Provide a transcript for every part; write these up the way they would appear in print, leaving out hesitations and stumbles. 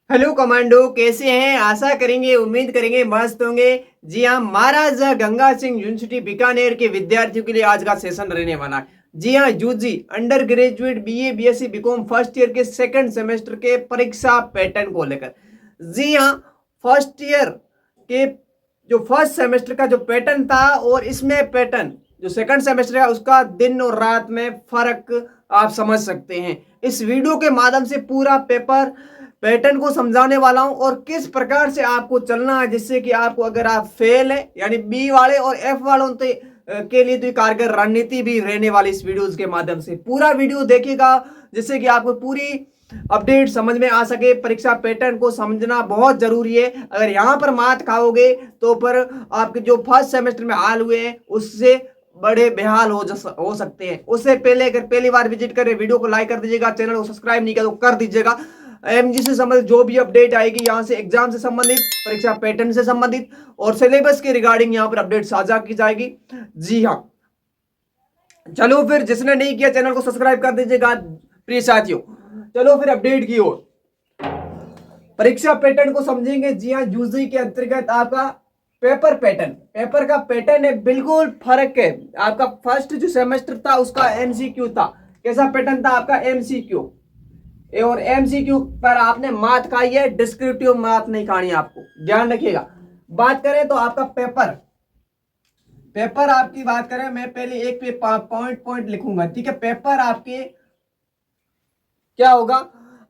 Hello commando, कैसे हैं? आशा करेंगे, उम्मीद करेंगे मस्त होंगे। जी हाँ, महाराजा गंगा सिंह यूनिवर्सिटी बीकानेर के विद्यार्थियों के लिए आज का सेशन रहने वाला है। जी हाँ, UG under graduate BA BSc BCom first year के सेकंड सेमेस्टर के परीक्षा पैटर्न को लेकर। जी हाँ, फर्स्ट ईयर के जो फर्स्ट सेमेस्टर का जो पैटर्न था और इसमें पैटर्न जो सेकंड सेमेस्टर है उसका दिन और रात में फर्क आप समझ सकते हैं। इस वीडियो के माध्यम से पूरा पेपर पैटर्न को समझाने वाला हूं और किस प्रकार से आपको चलना है, जिससे कि आपको अगर आप फेल है यानी बी वाले और एफ वालों के लिए तो कारगर रणनीति भी रहने वाली इस वीडियोस के माध्यम से। पूरा वीडियो देखिएगा जिससे कि आपको पूरी अपडेट समझ में आ सके। परीक्षा पैटर्न को समझना बहुत जरूरी है। अगर यहाँ पर मात खाओगे तो पर आपके जो फर्स्ट सेमेस्टर में हाल हुए हैं उससे बड़े बेहाल हो सकते हैं। उससे पहले अगर पहली बार विजिट करें वीडियो को लाइक कर दीजिएगा, चैनल को सब्सक्राइब नहीं किया तो कर दीजिएगा। एमजी से संबंधित जो भी अपडेट आएगी यहाँ से एग्जाम से संबंधित, परीक्षा पैटर्न से संबंधित और सिलेबस के रिगार्डिंग यहाँ पर अपडेट साझा की जाएगी। जी हाँ, चलो फिर जिसने नहीं किया चैनल को सब्सक्राइब कर दीजिएगा प्रिय साथियों। चलो फिर अपडेट की ओर, परीक्षा पैटर्न को समझेंगे। जी हाँ, यूजी के अंतर्गत आपका पेपर पैटर्न, पेपर का पैटर्न है बिल्कुल फर्क है। आपका फर्स्ट जो सेमेस्टर था उसका एमसीक्यू था। कैसा पैटर्न था आपका? एमसीक्यू। और एमसीक्यू पर आपने मात खाई है, डिस्क्रिप्टिव मात नहीं खानी, आपको ध्यान रखिएगा। बात करें तो आपका पेपर, पेपर आपकी बात करें, मैं पहले एक पे पॉइंट पॉइंट लिखूंगा, ठीक है। पेपर आपके क्या होगा?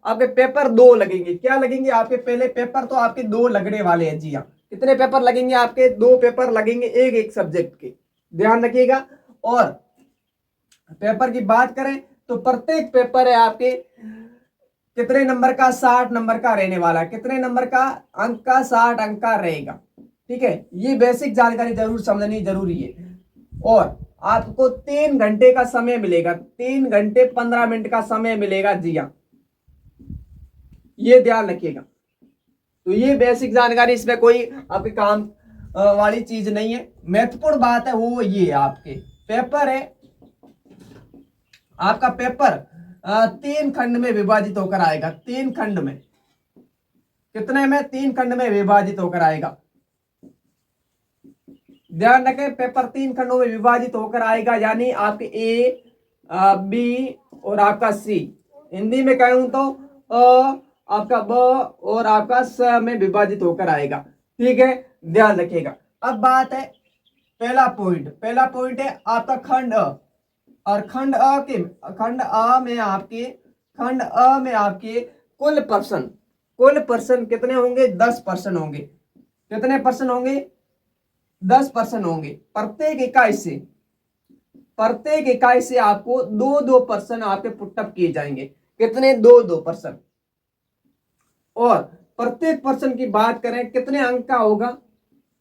आपके पेपर दो लगेंगे। क्या लगेंगे आपके? पहले पेपर तो आपके दो लगने वाले हैं। जी हाँ, कितने पेपर लगेंगे आपके? दो पेपर लगेंगे एक एक सब्जेक्ट के, ध्यान रखिएगा। और पेपर की बात करें तो प्रत्येक पेपर है आपके कितने नंबर का? 60 नंबर का रहने वाला है। कितने नंबर का? अंक का 60 अंक का रहेगा, ठीक है। ये बेसिक जानकारी जरूर समझनी जरूरी है। और आपको 3 घंटे का समय मिलेगा, 3 घंटे 15 मिनट का समय मिलेगा। जी हाँ, ये ध्यान रखिएगा। तो ये बेसिक जानकारी, इसमें कोई आपके काम वाली चीज नहीं है। महत्वपूर्ण बात है वो ये आपके पेपर है, आपका पेपर 3 खंड में विभाजित होकर आएगा। 3 खंड में, कितने में? 3 खंड में विभाजित होकर आएगा। ध्यान रखें, पेपर 3 खंडों में विभाजित होकर आएगा, यानी आपके ए, बी और आपका सी। हिंदी में कहूं तो आपका ब और आपका स में विभाजित होकर आएगा, ठीक है। ध्यान रखिएगा। अब बात है पहला पॉइंट है आपका खंड अ। और खंड अ में आपके कुल पर्सन कितने होंगे? 10% होंगे। कितने पर्सन होंगे? 10% होंगे। प्रत्येक इकाई से आपको 2-2% आपके पुटअप किए जाएंगे। कितने? 2-2%। और प्रत्येक पर्सन की बात करें कितने अंक का होगा,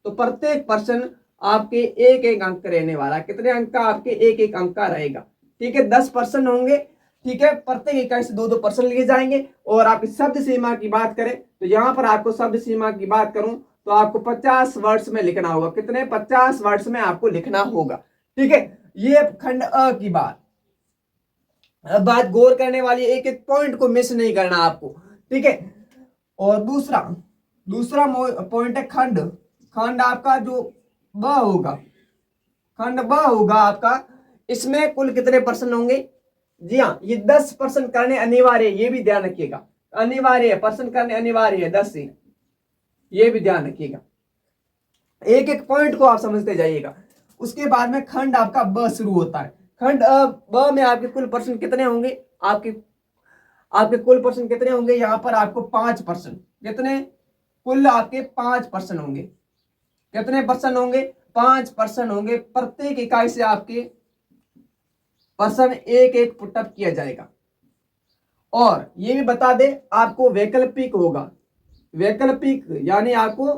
तो प्रत्येक पर्सन आपके एक एक अंक रहने वाला। कितने अंक का? आपके एक एक अंक का रहेगा, ठीक है। 10% होंगे, ठीक है। प्रत्येक इकाई से 2-2% लिए जाएंगे। और आपकी शब्द सीमा की बात करें तो यहां पर आपको शब्द सीमा की बात करूं तो आपको 50 वर्ड्स में लिखना होगा। कितने? 50 वर्ड्स में आपको लिखना होगा, ठीक है। ये खंड अ की बात। अब बात गौर करने वाली, एक एक पॉइंट को मिस नहीं करना आपको, ठीक है। और दूसरा पॉइंट है खंड। खंड आपका जो ब होगा, खंड ब होगा आपका, इसमें कुल कितने पर्सन होंगे? जी हाँ, ये 10% करने अनिवार्य है, ये भी ध्यान रखिएगा। अनिवार्य है, पर्सन करने अनिवार्य है 10 से, ये भी ध्यान रखिएगा। एक एक पॉइंट को आप समझते जाइएगा। उसके बाद में खंड आपका ब शुरू होता है। खंड ब में आपके कुल पर्सन कितने होंगे? आपके कुल पर्सन कितने होंगे? यहाँ पर आपको 5%। कितने? कुल आपके 5% होंगे। कितने पर्सन होंगे? 5% होंगे। प्रत्येक इकाई से आपके पर्सन एक एक पुटअप किया जाएगा। और ये भी बता दे आपको वैकल्पिक होगा। वैकल्पिक यानी आपको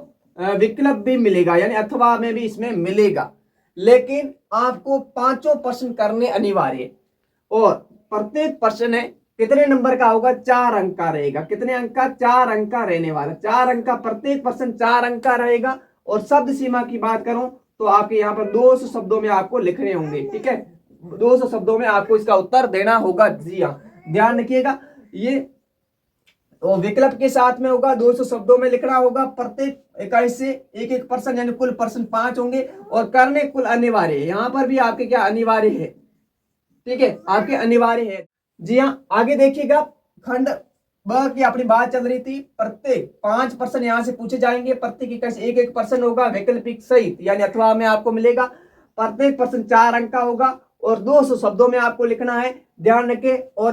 विकल्प भी मिलेगा, यानी अथवा में भी इसमें मिलेगा, लेकिन आपको 5% करने अनिवार्य है। और प्रत्येक पर्सन है कितने नंबर का होगा? 4 अंक का रहेगा। कितने अंक का? 4 अंक का रहने वाला। 4 अंक का, प्रत्येक पर्सन 4 अंक का रहेगा। और शब्द सीमा की बात करूं तो आपके यहाँ पर 200 शब्दों में आपको लिखने होंगे, ठीक है। 200 शब्दों में आपको इसका उत्तर देना होगा। जी हाँ, ध्यान रखिएगा। ये तो विकल्प के साथ में होगा, 200 शब्दों में लिखना होगा। प्रत्येक इकाई से एक एक पर्सन, यानी कुल पर्सन 5 होंगे और करने कुल अनिवार्य है। यहाँ पर भी आपके क्या अनिवार्य है, ठीक है, आपके अनिवार्य है। जी हाँ, आगे देखिएगा, खंड ब की अपनी बात चल रही थी। प्रत्येक 5 पर्सन यहाँ से पूछे जाएंगे, प्रत्येक इकाई से एक एक पर्सन होगा, वैकल्पिक सहित यानी अथवा में आपको मिलेगा। प्रत्येक पर्सन 4 अंक का होगा और 200 शब्दों में आपको लिखना है, ध्यान रखें। और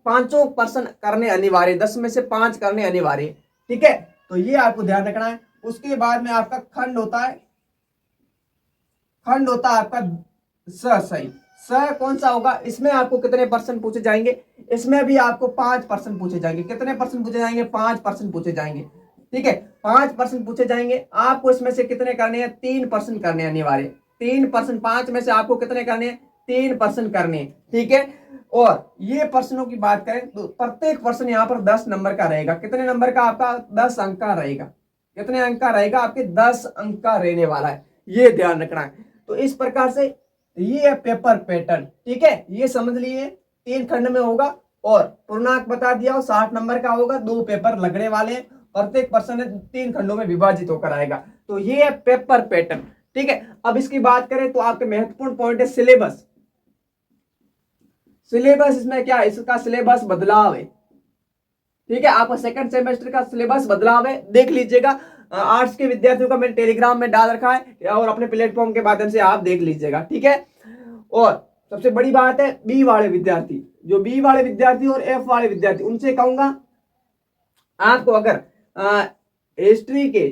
5 पर्सन करने अनिवार्य, 10 में से 5 करने अनिवार्य, ठीक है, तो ये आपको ध्यान रखना है। उसके बाद में आपका खंड होता है, खंड होता है आपका सही। कौन सा होगा, इसमें आपको कितने पर्सन पूछे जाएंगे, इसमें भी आपको 5 पर्सन पूछे जाएंगे। कितने पर्सन पूछे जाएंगे, 5 पर्सन पूछे जाएंगे, ठीक है, 5 पर्सन पूछे जाएंगे। आपको इसमें से कितने करने हैं, 3 पर्सन करने अनिवार्य। 3 पर्सन, 5 में से आपको कितने करने हैं, 3 पर्सन करने, ठीक है। और ये पर्सनों की बात करें तो प्रत्येक पर्सन यहाँ पर 10 नंबर का रहेगा। कितने नंबर का, आपका 10 अंक का रहेगा। कितने अंक का रहेगा, आपके 10 अंक का रहने वाला है, ये ध्यान रखना है। तो इस प्रकार से ये है पेपर पैटर्न, ठीक है, ये समझ लिए। 3 खंड में होगा और पूर्णांक बता दिया हो, 60 नंबर का होगा। 2 पेपर लगने वाले हैं, प्रत्येक पर्सन 3 खंडों में विभाजित होकर आएगा। तो ये है पेपर पैटर्न, ठीक है। अब इसकी बात करें तो आपके महत्वपूर्ण पॉइंट है सिलेबस। सिलेबस इसमें क्या है, इसका सिलेबस बदलाव है, ठीक है। आपका सेकंड सेमेस्टर का सिलेबस बदलाव है, देख लीजिएगा। आर्ट्स के विद्यार्थियों का मैंने टेलीग्राम में डाल रखा है और अपने प्लेटफॉर्म के माध्यम से आप देख लीजिएगा, ठीक है। और सबसे बड़ी बात है, बी वाले विद्यार्थी, जो बी वाले विद्यार्थी और एफ वाले विद्यार्थी, उनसे कहूंगा आपको अगर हिस्ट्री के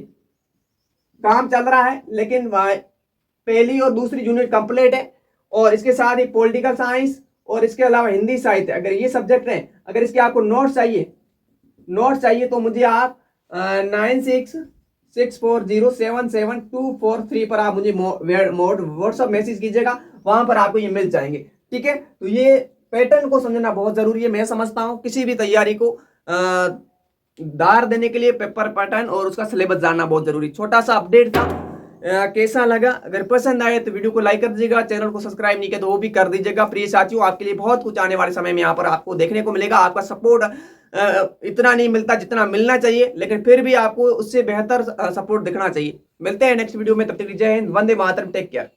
काम चल रहा है लेकिन पहली और दूसरी यूनिट कंप्लीट है, और इसके साथ ही पॉलिटिकल साइंस और इसके अलावा हिंदी साहित्य, अगर ये सब्जेक्ट है, अगर इसके आपको नोट्स चाहिए तो मुझे आप 9664077243 पर आप मुझे व्हाट्सएप मैसेज कीजिएगा, वहां पर आपको ये मिल जाएंगे, ठीक है। तो ये पैटर्न को समझना बहुत जरूरी है। मैं समझता हूं किसी भी तैयारी को दार देने के लिए पेपर पैटर्न और उसका सिलेबस जानना बहुत जरूरी। छोटा सा अपडेट था, कैसा लगा, अगर पसंद आए तो वीडियो को लाइक कर दीजिएगा, चैनल को सब्सक्राइब नहीं किया तो वो भी कर दीजिएगा। प्रिय साथियों, आपके लिए बहुत कुछ आने वाले समय में यहाँ पर आपको देखने को मिलेगा। आपका सपोर्ट इतना नहीं मिलता जितना मिलना चाहिए, लेकिन फिर भी आपको उससे बेहतर सपोर्ट दिखना चाहिए। मिलते हैं नेक्स्ट वीडियो में, तब तक जय हिंद, वंदे मातरम, टेक केयर।